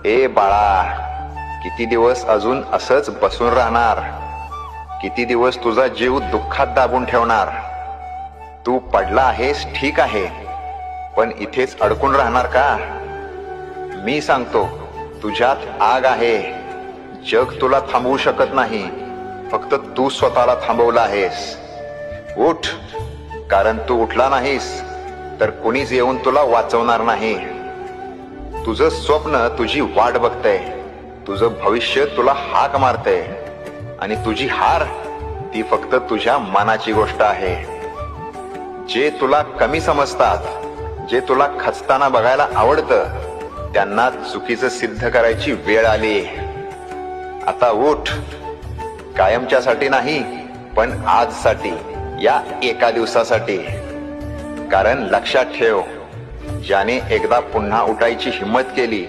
ए बाळा, किती दिवस अजून असंच बसून राहणार? किती दिवस तुझा जीव दुःखात दाबून ठेवणार? तू पडला आहेस ठीक आहे, पण इथेच अडकून राहणार का? मी सांगतो, तुझ्यात आग आहे. जग तुला थांबवू शकत नाही, फक्त तू स्वतःला थांबवला आहेस. उठ, कारण तू उठला नाहीस तर कुणीच येऊन तुला वाचवणार नाही. तुझं स्वप्न तुझी वाट बघतंय, तुझं भविष्य तुला हाक मारतंय, आणि तुझी हार ती फक्त तुझ्या मनाची गोष्ट आहे. जे तुला कमी समजतात, जे तुला खचताना बघायला आवडतं, त्यांना चुकीचं सिद्ध करायची वेळ आली. आता उठ, कायमच्यासाठी नाही पण आजसाठी, या एका दिवसासाठी. कारण लक्षात ठेव, ज्याने एकदा पुन्हा उठायची हिम्मत केली